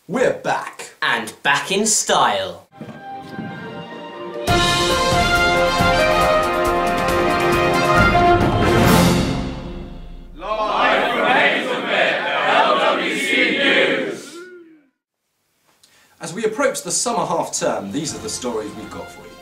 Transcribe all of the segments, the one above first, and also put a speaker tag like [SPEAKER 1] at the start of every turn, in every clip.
[SPEAKER 1] We're back!
[SPEAKER 2] And back in style.
[SPEAKER 3] Live from Hazelveare, LWC News!
[SPEAKER 1] As we approach the summer half-term, these are the stories we've got for you.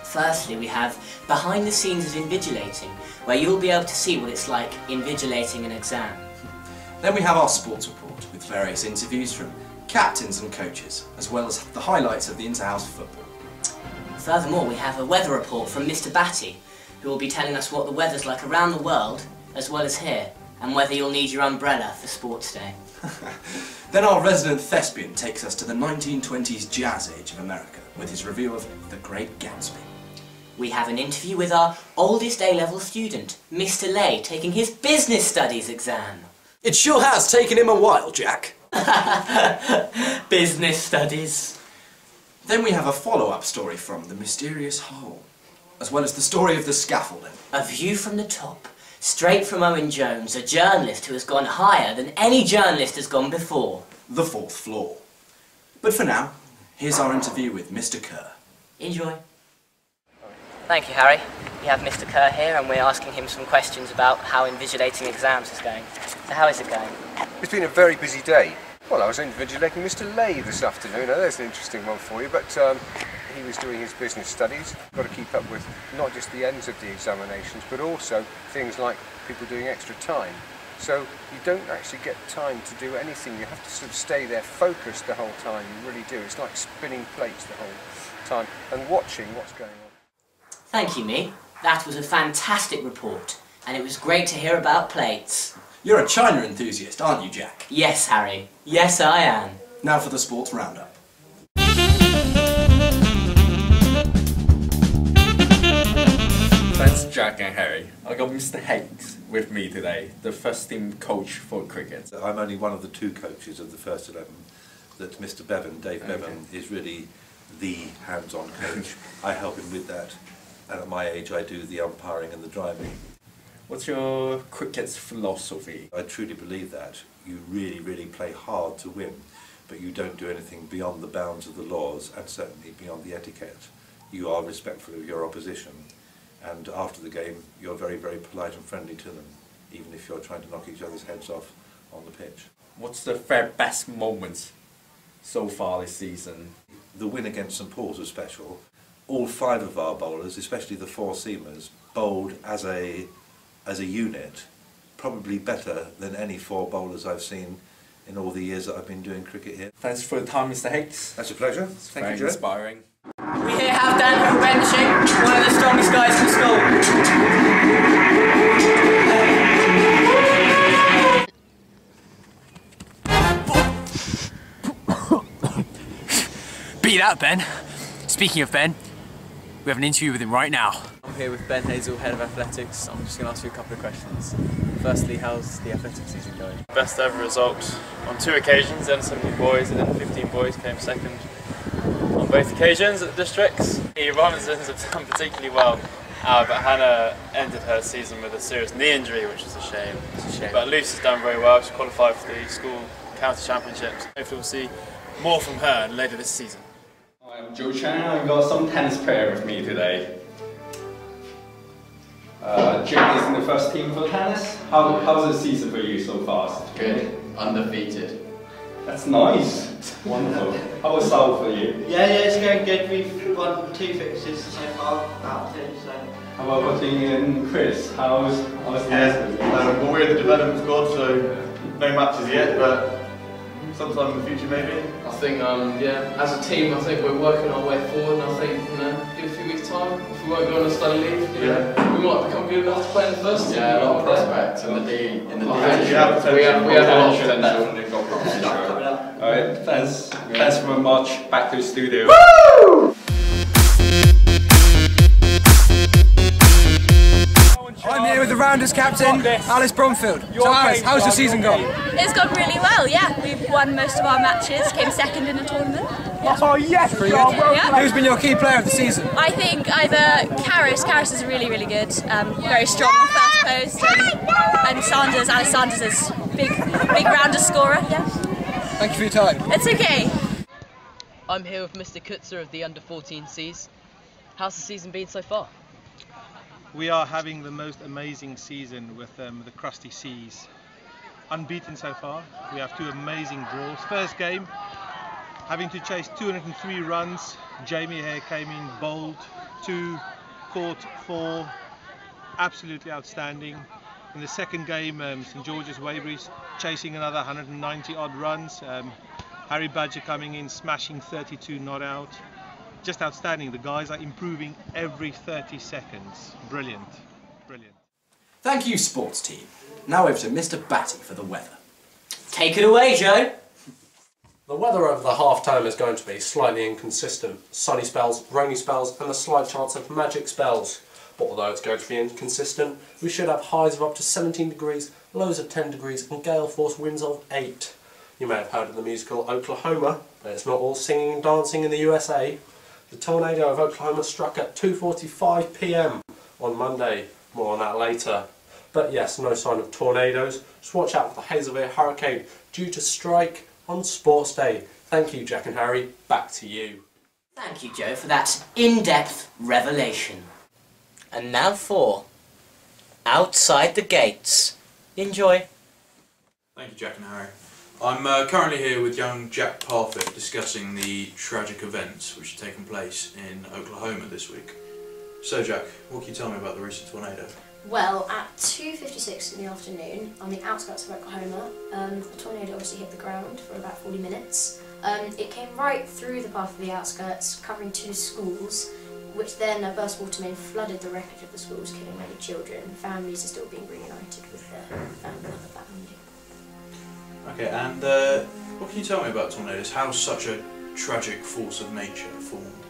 [SPEAKER 2] Firstly, we have behind the scenes of invigilating, where you'll be able to see what it's like invigilating an exam.
[SPEAKER 1] Then we have our sports report, with various interviews from captains and coaches, as well as the highlights of the inter-house football.
[SPEAKER 2] Furthermore, we have a weather report from Mr. Batty, who will be telling us what the weather's like around the world, as well as here, and whether you'll need your umbrella for sports day.
[SPEAKER 1] Then our resident thespian takes us to the 1920s jazz age of America, with his review of The Great Gatsby.
[SPEAKER 2] We have an interview with our oldest A-level student, Mr. Lay, taking his business studies exam.
[SPEAKER 1] It sure has taken him a while, Jack.
[SPEAKER 2] Business studies.
[SPEAKER 1] Then we have a follow-up story from The Mysterious Hole, as well as the story of the scaffolding.
[SPEAKER 2] A view from the top, straight from Owen Jones, a journalist who has gone higher than any journalist has gone before.
[SPEAKER 1] The fourth floor. But for now, here's our interview with Mr. Kerr.
[SPEAKER 2] Enjoy. Thank you, Harry. We have Mr. Kerr here and we're asking him some questions about how invigilating exams is going. So how is it going?
[SPEAKER 4] It's been a very busy day. Well, I was invigilating Mr. Lay this afternoon. Now, there's an interesting one for you, but he was doing his business studies. Got to keep up with not just the ends of the examinations, but also things like people doing extra time. So you don't actually get time to do anything. You have to sort of stay there focused the whole time. You really do. It's like spinning plates the whole time and watching what's going on.
[SPEAKER 2] Thank you, Me. That was a fantastic report, and it was great to hear about plates.
[SPEAKER 1] You're a China enthusiast, aren't you, Jack?
[SPEAKER 2] Yes, Harry. Yes, I am.
[SPEAKER 1] Now for the sports roundup.
[SPEAKER 5] Thanks, Jack and Harry. I got Mr. Hakes with me today, the first team coach for cricket.
[SPEAKER 6] I'm only one of the two coaches of the first 11 that Mr. Bevan, Dave Bevan, is really the hands-on coach. I help him with that, and at my age I do the umpiring and the driving.
[SPEAKER 5] What's your cricket's philosophy?
[SPEAKER 6] I truly believe that. You really, really play hard to win, but you don't do anything beyond the bounds of the laws and certainly beyond the etiquette. You are respectful of your opposition, and after the game you're very, very polite and friendly to them, even if you're trying to knock each other's heads off on the pitch.
[SPEAKER 5] What's the very best moment so far this season?
[SPEAKER 6] The win against St Paul's was special. All 5 of our bowlers, especially the 4-seamers, bowled as a unit, probably better than any 4 bowlers I've seen in all the years that I've been doing cricket here.
[SPEAKER 5] Thanks for the time, Mr. Hakes.
[SPEAKER 6] That's a pleasure.
[SPEAKER 5] It's
[SPEAKER 6] Thank
[SPEAKER 5] very
[SPEAKER 6] you, Joe.
[SPEAKER 5] inspiring.
[SPEAKER 2] We here have Dan benching, one of the strongest guys in
[SPEAKER 7] school. Beat that, Ben. Speaking of Ben, we have an interview with him right now.
[SPEAKER 8] I'm here with Ben Hazel, Head of Athletics. I'm just going to ask you a couple of questions. Firstly, how's the athletics season going?
[SPEAKER 9] Best ever result on 2 occasions, then 17 boys and then 15 boys came second on both occasions at the districts. The Robinsons have done particularly well, but Hannah ended her season with a serious knee injury, which is a shame. But Luce has done very well. She qualified for the school county championships. Hopefully we'll see more from her later this season.
[SPEAKER 10] I'm Joe Chan. I've got some tennis player with me today. Jim is in the first team for tennis. How's the season for you so far?
[SPEAKER 11] Good. Undefeated.
[SPEAKER 10] That's nice. Wonderful. How was Sal for you?
[SPEAKER 12] Yeah, it's going good. We've won 2 fixtures so far, out of 2. So.
[SPEAKER 10] How about Butting and Chris? How's tennis?
[SPEAKER 13] Well, we're the development squad, so no matches yet, but sometime in the future maybe.
[SPEAKER 11] I think, yeah, as a team, I think we're working our way forward, and I think, you know, give a few weeks' time, if we won't go on a study leave, you know, we might become good enough to play in the first team.
[SPEAKER 12] Yeah, a lot of prospects
[SPEAKER 11] in the D.
[SPEAKER 13] We have a
[SPEAKER 11] lot of potential.
[SPEAKER 10] Alright, thanks very much. Back to the studio.
[SPEAKER 7] Woo! I'm here with the Rounders captain, Alice Bromfield. So Alice, how's your season gone?
[SPEAKER 14] It's gone really well, yeah. We've won most of our matches, came second in a tournament. Yeah.
[SPEAKER 7] Oh yes! Pretty good. Yeah. Who's been your key player of the season?
[SPEAKER 14] I think either Karis is really, really good, very strong first post, and Alice Sanders is big rounder scorer, yeah.
[SPEAKER 7] Thank you for your time.
[SPEAKER 14] It's okay.
[SPEAKER 15] I'm here with Mr. Kutzer of the Under-14Cs. How's the season been so far?
[SPEAKER 16] We are having the most amazing season with the Crusty Seas. Unbeaten so far. We have 2 amazing draws. First game, having to chase 203 runs. Jamie Hare came in bold, 2, caught 4, absolutely outstanding. In the second game, St George's Weybridge chasing another 190 odd runs. Harry Badger coming in, smashing 32 not out. Just outstanding. The guys are improving every 30 seconds. Brilliant. Brilliant.
[SPEAKER 1] Thank you, sports team. Now over to Mr. Batty for the weather.
[SPEAKER 2] Take it away, Joe.
[SPEAKER 17] The weather over the half-term is going to be slightly inconsistent. Sunny spells, rainy spells and a slight chance of magic spells. But although it's going to be inconsistent, we should have highs of up to 17 degrees, lows of 10 degrees and gale force winds of 8. You may have heard of the musical Oklahoma, but it's not all singing and dancing in the USA. The tornado of Oklahoma struck at 2:45 PM on Monday. More on that later. But yes, no sign of tornadoes. Just watch out for the Hazelveare hurricane due to strike on Sports Day. Thank you, Jack and Harry. Back to you.
[SPEAKER 2] Thank you, Joe, for that in-depth revelation. And now for Outside the Gates. Enjoy.
[SPEAKER 18] Thank you, Jack and Harry. I'm currently here with young Jack Parfitt discussing the tragic events which have taken place in Oklahoma this week. So Jack, what can you tell me about the recent tornado?
[SPEAKER 19] Well, at 2:56 in the afternoon, on the outskirts of Oklahoma, the tornado obviously hit the ground for about 40 minutes. It came right through the path of the outskirts, covering 2 schools, which then a burst of water main flooded the wreckage of the schools, killing many children. Families are still being reunited with their another family.
[SPEAKER 18] Okay, and what can you tell me about tornadoes? How such a tragic force of nature formed?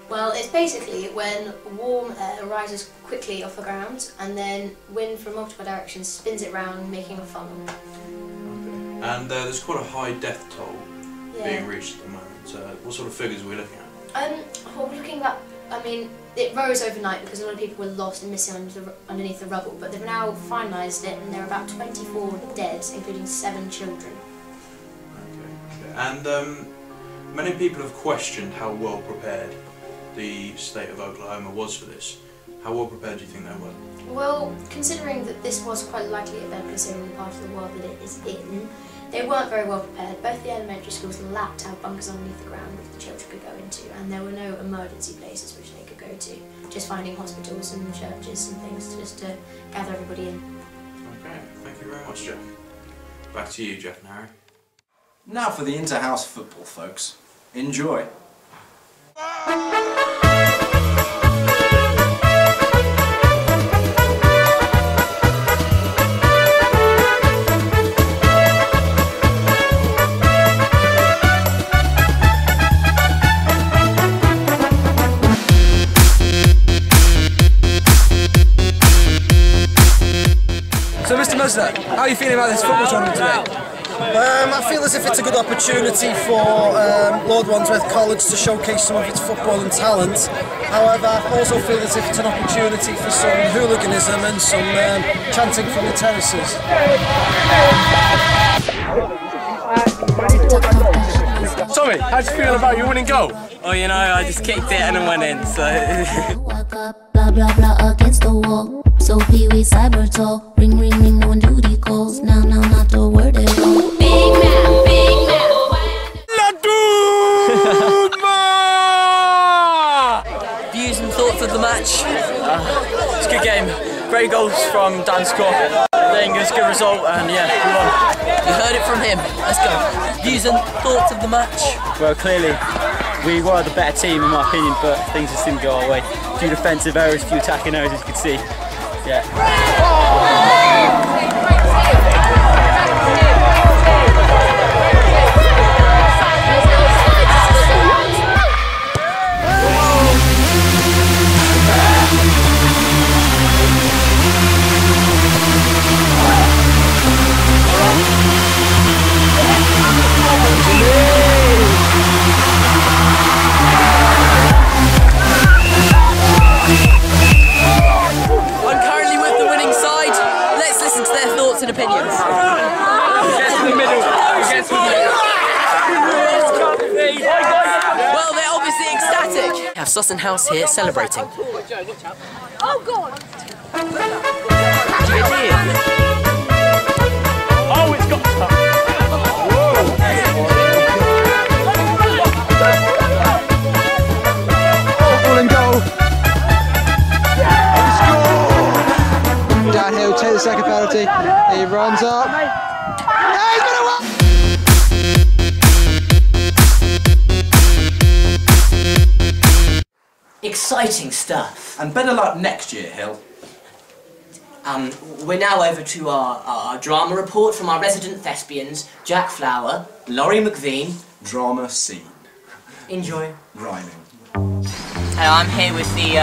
[SPEAKER 19] Well, it's basically when warm air rises quickly off the ground and then wind from multiple directions spins it round, making a funnel.
[SPEAKER 18] Okay. And there's quite a high death toll being reached at the moment. What sort of figures are we looking at?
[SPEAKER 19] Well, we're looking at, I mean, it rose overnight because a lot of people were lost and missing underneath the rubble, but they've now finalised it and there are about 24 dead, including 7 children.
[SPEAKER 18] Okay. And many people have questioned how well prepared the state of Oklahoma was for this. How well prepared do you think they were?
[SPEAKER 19] Well, considering that this was quite a likely event considering the part of the world that it is in, they weren't very well prepared. Both the elementary schools lacked to have bunkers underneath the ground which the children could go into, and there were no emergency places which they could go to. Just finding hospitals and churches and things just to gather everybody in.
[SPEAKER 18] Okay, thank you very much, Jack. Back to you, Jack and Harry.
[SPEAKER 1] Now for the inter-house football, folks. Enjoy.
[SPEAKER 7] So, Mr. Musler, how are you feeling about this football tournament today?
[SPEAKER 20] I feel as if it's a good opportunity for Lord Wandsworth College to showcase some of its footballing talent. However, I also feel as if it's an opportunity for some hooliganism and some chanting from the terraces.
[SPEAKER 17] Tommy, how do you feel about your winning goal?
[SPEAKER 8] Oh, you know, I just kicked it and it went in, so...
[SPEAKER 21] Blah blah blah against the wall. So Pee Wee cyber talk. Ring ring ring, no one duty calls. Now not the word at all. Big man, big man.
[SPEAKER 15] Views and thoughts of the match? It's a good game. Great goals from Dan Scott. I think it was a good result, and yeah, we won. You heard it from him. Let's go. Views and thoughts of the match?
[SPEAKER 22] Well, clearly, we were the better team in my opinion, but things just didn't go our way. A few defensive errors, a few attacking errors, as you can see. Yeah.
[SPEAKER 15] And opinions.
[SPEAKER 8] Against the middle. Against the middle.
[SPEAKER 15] We have Sutton House here celebrating.
[SPEAKER 14] Oh God!
[SPEAKER 9] Oh, it's got stuff.
[SPEAKER 7] Ball and goal. Score! Downhill, take the second penalty. He runs up. Yeah, he's gonna win!
[SPEAKER 2] Exciting stuff.
[SPEAKER 1] And better luck next year, Hill.
[SPEAKER 2] We're now over to our drama report from our resident thespians, Jack Flower, Laurie Macvean.
[SPEAKER 1] Drama scene.
[SPEAKER 2] Enjoy.
[SPEAKER 1] Rhyming.
[SPEAKER 2] Hello, I'm here with the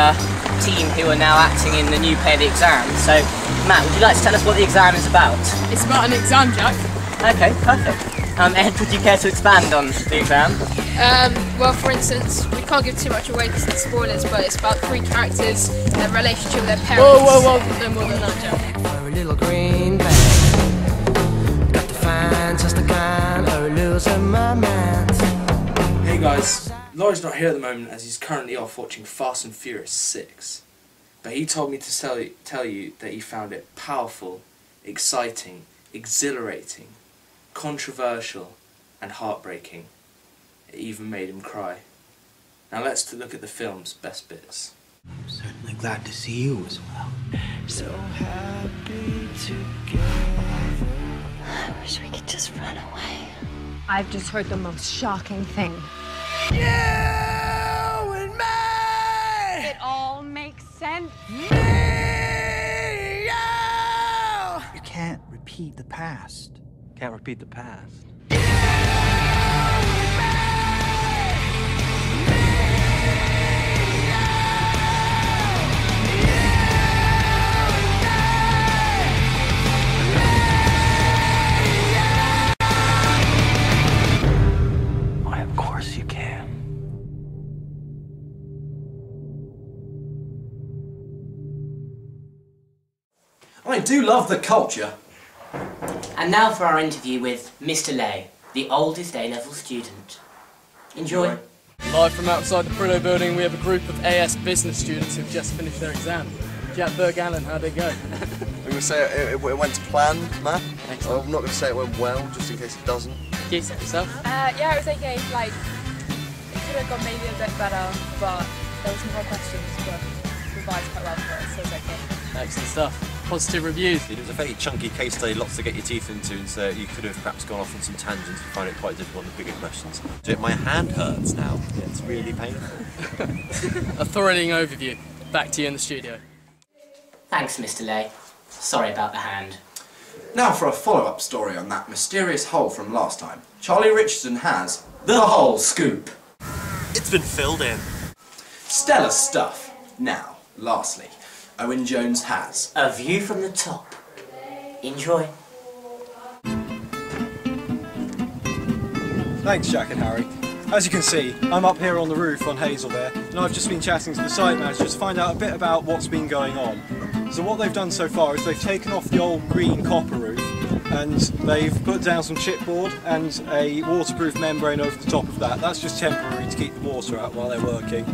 [SPEAKER 2] team who are now acting in the new play of the exam. So, Matt, would you like to tell us what the exam is about?
[SPEAKER 3] It's about an exam, Jack.
[SPEAKER 2] Okay, perfect. Ed, would you care to expand on the exam?
[SPEAKER 3] Well, for instance, we can't give too much away because it's spoilers, but it's about 3 characters, their relationship with their parents. Whoa! No more than that, Jack.
[SPEAKER 4] For a little green bag, got to find just the kind of losing my mind.
[SPEAKER 23] Hey guys, Laurie's not here at the moment as he's currently off watching Fast and Furious 6. But he told me to tell you that he found it powerful, exciting, exhilarating, controversial and heartbreaking. It even made him cry. Now let's look at the film's best bits.
[SPEAKER 4] I'm certainly glad to see you as well. So happy together.
[SPEAKER 14] I wish we could just run away. I've just heard the most shocking thing.
[SPEAKER 4] You and me!
[SPEAKER 14] It all makes sense.
[SPEAKER 4] You can't repeat the past.
[SPEAKER 24] Can't repeat the past.
[SPEAKER 4] Why, of course you can.
[SPEAKER 1] I do love the culture.
[SPEAKER 2] And now for our interview with Mr. Lay, the oldest A-level student. Enjoy.
[SPEAKER 3] Live from outside the Brillo building, we have a group of AS business students who've just finished their exam. Jack Berg-Allen, how'd it go?
[SPEAKER 25] I'm going to say it went to plan, Matt. I'm not going to say it went well, just in case it doesn't.
[SPEAKER 3] Keith, yourself?
[SPEAKER 26] Yeah, it was okay. Like, it could have gone maybe a bit better, but there were some hard questions, but revised quite well for it, so it was okay.
[SPEAKER 3] Excellent stuff. Positive reviews.
[SPEAKER 24] It was a very chunky case study, lots to get your teeth into, and so you could have perhaps gone off on some tangents and find it quite difficult on the bigger questions. So my hand hurts now. It's really painful.
[SPEAKER 3] A thrilling overview. Back to you in the studio.
[SPEAKER 2] Thanks, Mr. Lay. Sorry about the hand.
[SPEAKER 1] Now for a follow-up story on that mysterious hole from last time. Charlie Richardson has the whole scoop.
[SPEAKER 24] It's been filled in.
[SPEAKER 1] Stellar stuff. Now, lastly, Owen Jones has
[SPEAKER 2] a view from the top. Enjoy.
[SPEAKER 27] Thanks, Jack and Harry. As you can see, I'm up here on the roof on Hazelveare, and I've just been chatting to the site manager to find out a bit about what's been going on. So what they've done so far is they've taken off the old green copper roof, and they've put down some chipboard and a waterproof membrane over the top of that. That's just temporary to keep the water out while they're working.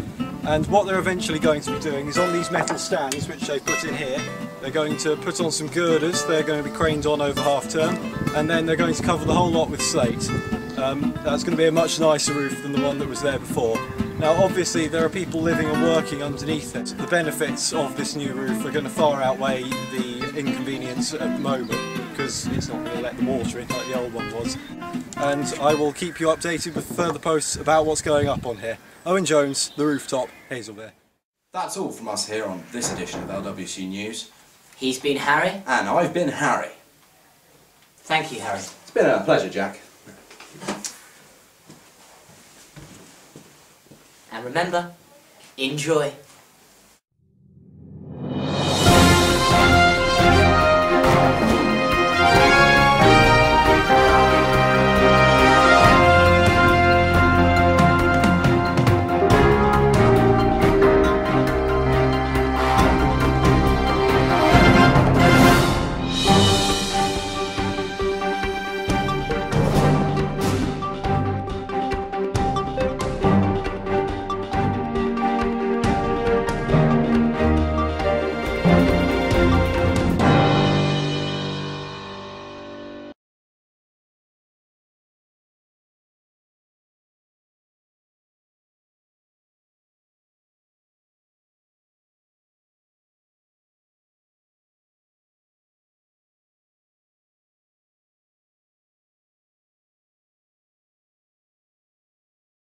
[SPEAKER 27] And what they're eventually going to be doing is on these metal stands, which they put in here, they're going to put on some girders, they're going to be craned on over half term, and then they're going to cover the whole lot with slate. That's going to be a much nicer roof than the one that was there before. Now obviously there are people living and working underneath it. The benefits of this new roof are going to far outweigh the inconvenience at the moment, because it's not going to let the water in like the old one was. And I will keep you updated with further posts about what's going up on here. Owen Jones, The Rooftop, Hazelveare.
[SPEAKER 1] That's all from us here on this edition of LWC News.
[SPEAKER 2] He's been Harry.
[SPEAKER 1] And I've been Harry.
[SPEAKER 2] Thank you, Harry.
[SPEAKER 1] It's been a pleasure, Jack.
[SPEAKER 2] And remember, enjoy.